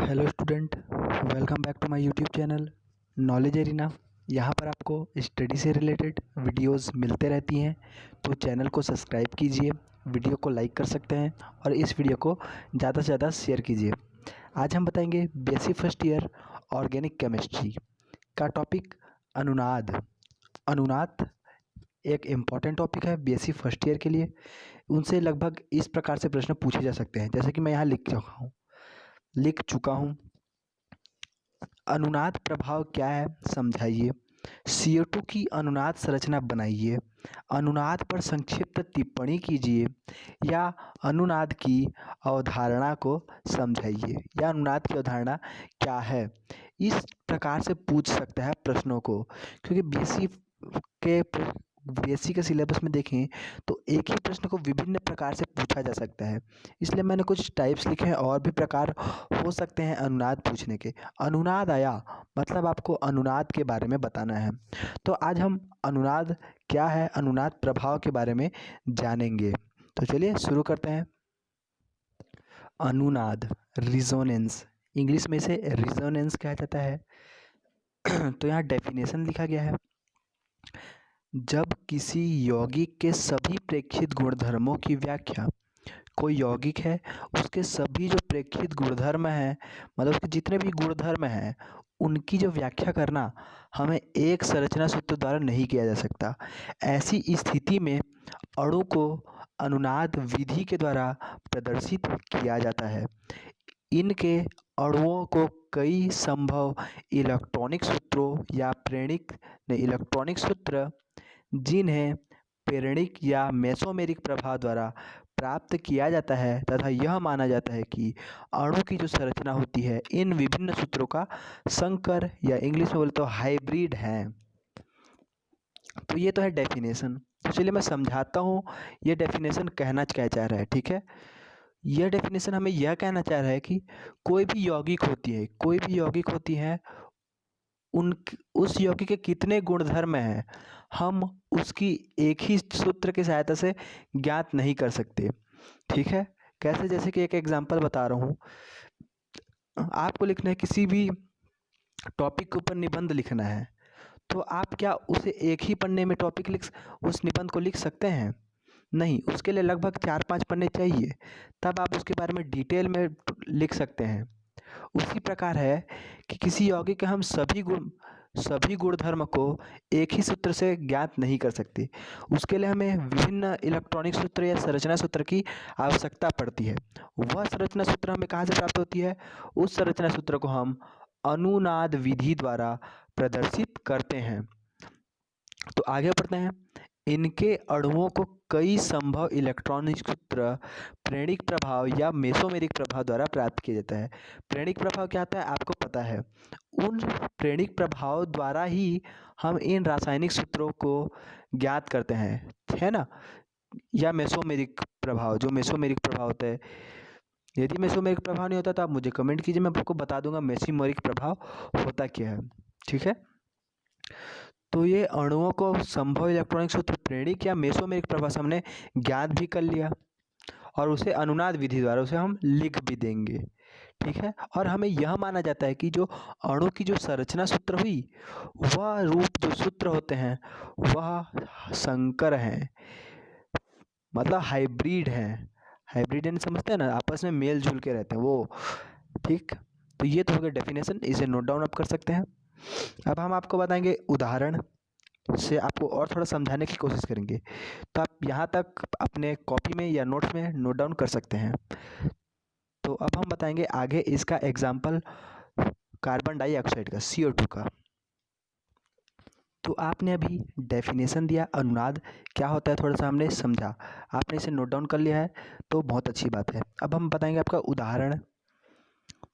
Hello student, welcome back to my YouTube channel knowledge arena. यहाँ पर आपको study से रिलेटेड वीडियोस मिलते रहती हैं, तो चैनल को सब्सक्राइब कीजिए, वीडियो को लाइक कर सकते हैं और इस वीडियो को ज़्यादा से ज़्यादा शेयर कीजिए। आज हम बताएंगे BSc first year organic chemistry का टॉपिक अनुनाद। अनुनाद एक इम्पॉर्टेंट टॉपिक है बीएससी फर्स्ट ईयर के लिए। उनसे लगभग इस प्रकार से प्रश्न पूछे जा सकते हैं, जैसे कि मैं यहाँ लिख चुका हूँ। अनुनाद प्रभाव क्या है समझाइए। CO2 की अनुनाद संरचना बनाइए। अनुनाद पर संक्षिप्त टिप्पणी कीजिए या अनुनाद की अवधारणा को समझाइए या अनुनाद की अवधारणा क्या है। इस प्रकार से पूछ सकता है प्रश्नों को, क्योंकि बीएससी के सिलेबस में देखें तो एक ही प्रश्न को विभिन्न प्रकार से पूछा जा सकता है। इसलिए मैंने कुछ टाइप्स लिखे हैं, और भी प्रकार हो सकते हैं अनुनाद पूछने के। अनुनाद आया मतलब आपको अनुनाद के बारे में बताना है। तो आज हम अनुनाद क्या है, अनुनाद प्रभाव के बारे में जानेंगे। तो चलिए शुरू करते हैं। अनुनाद रिजोनेंस, इंग्लिश में इसे रिजोनेंस कहा जाता है। तो यहाँ डेफिनेशन लिखा गया है। जब किसी यौगिक के सभी प्रेक्षित गुणधर्मों की व्याख्या, कोई यौगिक है उसके सभी जो प्रेक्षित गुणधर्म हैं, मतलब उसके जितने भी गुणधर्म हैं उनकी जो व्याख्या करना हमें एक संरचना सूत्र द्वारा नहीं किया जा सकता। ऐसी स्थिति में अणु को अनुनाद विधि के द्वारा प्रदर्शित किया जाता है। इनके अणुओं को कई संभव इलेक्ट्रॉनिक सूत्रों या इलेक्ट्रॉनिक सूत्र, जिन्हें प्रेरणिक या मेसोमेरिक प्रभाव द्वारा प्राप्त किया जाता है, तथा यह माना जाता है कि अणु की जो संरचना होती है इन विभिन्न सूत्रों का संकर या इंग्लिश में बोले तो हाइब्रिड है। तो ये तो है डेफिनेशन। तो चलिए मैं समझाता हूँ ये डेफिनेशन कहना क्या चाह रहा है। ठीक है, यह डेफिनेशन हमें यह कहना चाह रहा है कि कोई भी यौगिक होती है उस यौगिक के कितने गुणधर्म हैं हम उसकी एक ही सूत्र की सहायता से ज्ञात नहीं कर सकते। ठीक है, कैसे? जैसे कि एक एग्जांपल बता रहा हूँ। आपको लिखना है किसी भी टॉपिक के ऊपर निबंध लिखना है, तो आप क्या उसे एक ही पन्ने में उस निबंध को लिख सकते हैं? नहीं, उसके लिए लगभग 4-5 पन्ने चाहिए, तब आप उसके बारे में डिटेल में लिख सकते हैं। उसी प्रकार है कि किसी यौगिक के हम सभी गुणधर्म को एक ही सूत्र से ज्ञात नहीं कर सकते। उसके लिए हमें विभिन्न इलेक्ट्रॉनिक सूत्र या संरचना सूत्र की आवश्यकता पड़ती है। वह संरचना सूत्र हमें कहाँ से प्राप्त होती है? उस संरचना सूत्र को हम अनुनाद विधि द्वारा प्रदर्शित करते हैं। तो आगे बढ़ते हैं। इनके अणुओं को कई संभव इलेक्ट्रॉनिक सूत्र, प्रेरणिक प्रभाव या मेसोमेरिक प्रभाव द्वारा प्राप्त किया जाता है। प्रेरणिक प्रभाव क्या होता है आपको पता है। उन प्रेरणिक प्रभाव द्वारा ही हम इन रासायनिक सूत्रों को ज्ञात करते हैं, है ना। या मेसोमेरिक प्रभाव, जो मेसोमेरिक प्रभाव होता है। यदि मेसोमेरिक प्रभाव नहीं होता तो आप मुझे कमेंट कीजिए, मैं आपको बता दूंगा मेसोमेरिक प्रभाव होता क्या है। ठीक है, तो ये अणुओं को संभव इलेक्ट्रॉनिक सूत्र प्रेरणिक या मेसोमेरिक प्रभाव से हमने ज्ञात भी कर लिया, और उसे अनुनाद विधि द्वारा उसे हम लिख भी देंगे। ठीक है, और हमें यह माना जाता है कि जो अणु की जो संरचना सूत्र हुई, वह रूप जो सूत्र होते हैं वह संकर हैं, मतलब हाइब्रिड हैं। हाइब्रिड यानी समझते हैं ना, आपस में मेल जुल के रहते हैं वो। ठीक, तो ये तो हो गया डेफिनेशन, इसे नोट डाउन आप कर सकते हैं। अब हम आपको बताएंगे उदाहरण से, आपको और थोड़ा समझाने की कोशिश करेंगे। तो आप यहाँ तक अपने कॉपी में या नोट्स में नोट डाउन कर सकते हैं। तो अब हम बताएंगे आगे इसका एग्जाम्पल कार्बन डाइऑक्साइड का, CO2 का। तो आपने अभी डेफिनेशन दिया, अनुनाद क्या होता है थोड़ा सा हमने समझा, आपने इसे नोट डाउन कर लिया है तो बहुत अच्छी बात है। अब हम बताएंगे आपका उदाहरण।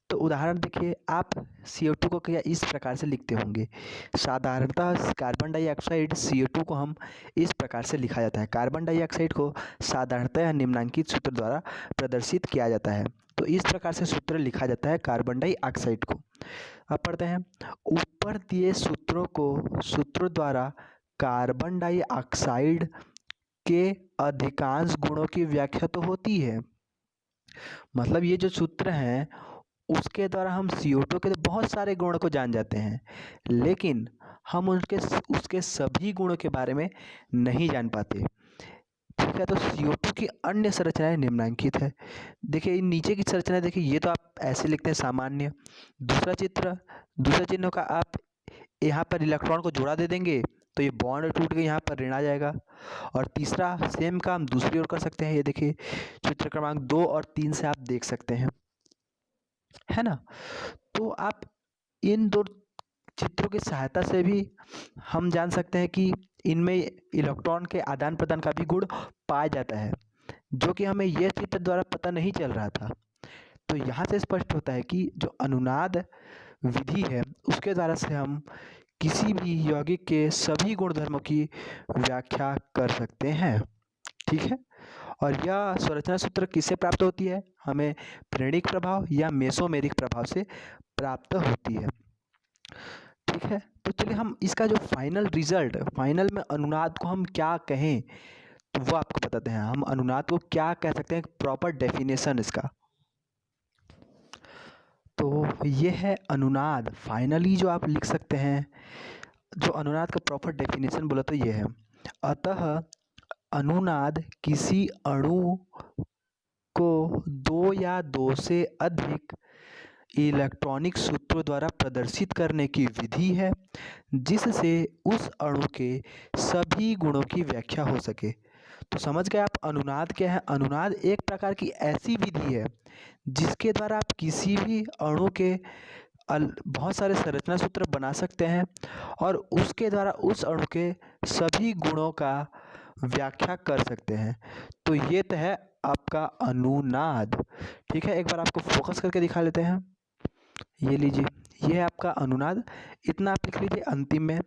तो उदाहरण देखिए, आप CO2 को क्या इस प्रकार से लिखते होंगे। साधारणतः कार्बन डाइऑक्साइड CO2 को हम इस प्रकार से लिखा जाता है। कार्बन डाइऑक्साइड को साधारणतः निम्नलिखित सूत्र द्वारा प्रदर्शित किया जाता है। तो इस प्रकार से सूत्र लिखा जाता है कार्बन डाइऑक्साइड को। अब पढ़ते हैं। ऊपर दिए सूत्रों द्वारा कार्बन डाइऑक्साइड के अधिकांश गुणों की व्याख्या तो होती है। मतलब ये जो सूत्र हैं उसके द्वारा हम CO2 के बहुत सारे गुणों को जान जाते हैं, लेकिन हम उसके सभी गुणों के बारे में नहीं जान पाते। ठीक है, तो CO2 की अन्य संरचनाएं निम्नलिखित है। देखिए नीचे की संरचना देखिए, ये तो आप ऐसे लिखते हैं सामान्य। दूसरा चिन्ह का आप यहाँ पर इलेक्ट्रॉन को जोड़ा दे देंगे तो ये बॉन्ड टूट के यहाँ पर ऋण आ जाएगा। और तीसरा सेम काम दूसरी ओर कर सकते हैं, ये देखिए चित्र क्रमांक 2 और 3 से आप देख सकते हैं, है ना। तो आप इन दो चित्रों की सहायता से भी हम जान सकते हैं कि इनमें इलेक्ट्रॉन के आदान प्रदान का भी गुण पाया जाता है, जो कि हमें यह चित्र द्वारा पता नहीं चल रहा था। तो यहाँ से स्पष्ट होता है कि जो अनुनाद विधि है उसके द्वारा से हम किसी भी यौगिक के सभी गुणधर्मों की व्याख्या कर सकते हैं। ठीक है, और यह संरचना सूत्र किससे प्राप्त होती है? हमें प्रेरणिक प्रभाव या मेसोमेरिक प्रभाव से प्राप्त होती है। ठीक है, तो चलिए हम इसका जो फाइनल में अनुनाद को हम क्या कहें तो वो आपको बताते हैं। हम अनुनाद को क्या कह सकते हैं, प्रॉपर डेफिनेशन इसका। तो ये है अनुनाद। फाइनली जो आप लिख सकते हैं, जो अनुनाद का प्रॉपर डेफिनेशन बोला तो ये है, अतः अनुनाद किसी अणु को दो या दो से अधिक इलेक्ट्रॉनिक सूत्रों द्वारा प्रदर्शित करने की विधि है जिससे उस अणु के सभी गुणों की व्याख्या हो सके। तो समझ गए आप अनुनाद क्या है? अनुनाद एक प्रकार की ऐसी विधि है जिसके द्वारा आप किसी भी अणु के बहुत सारे संरचना सूत्र बना सकते हैं और उसके द्वारा उस अणु के सभी गुणों का व्याख्या कर सकते हैं। तो ये तो है आपका अनुनाद। ठीक है, एक बार आपको फोकस करके दिखा लेते हैं। ये लीजिए, ये है आपका अनुनाद। इतना आप लिख लीजिए अंतिम में,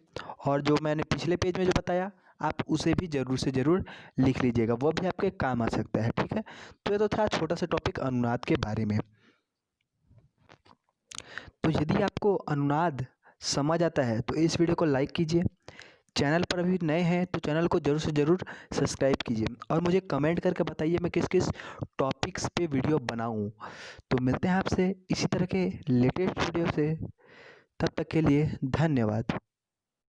और जो मैंने पिछले पेज में जो बताया आप उसे भी ज़रूर से ज़रूर लिख लीजिएगा, वो भी आपके काम आ सकता है। ठीक है, तो ये तो था छोटा सा टॉपिक अनुनाद के बारे में। तो यदि आपको अनुनाद समझ आता है तो इस वीडियो को लाइक कीजिए। चैनल पर अभी नए हैं तो चैनल को ज़रूर से ज़रूर सब्सक्राइब कीजिए और मुझे कमेंट करके बताइए मैं किस किस टॉपिक्स पे वीडियो बनाऊं। तो मिलते हैं आपसे इसी तरह के लेटेस्ट वीडियो से, तब तक के लिए धन्यवाद।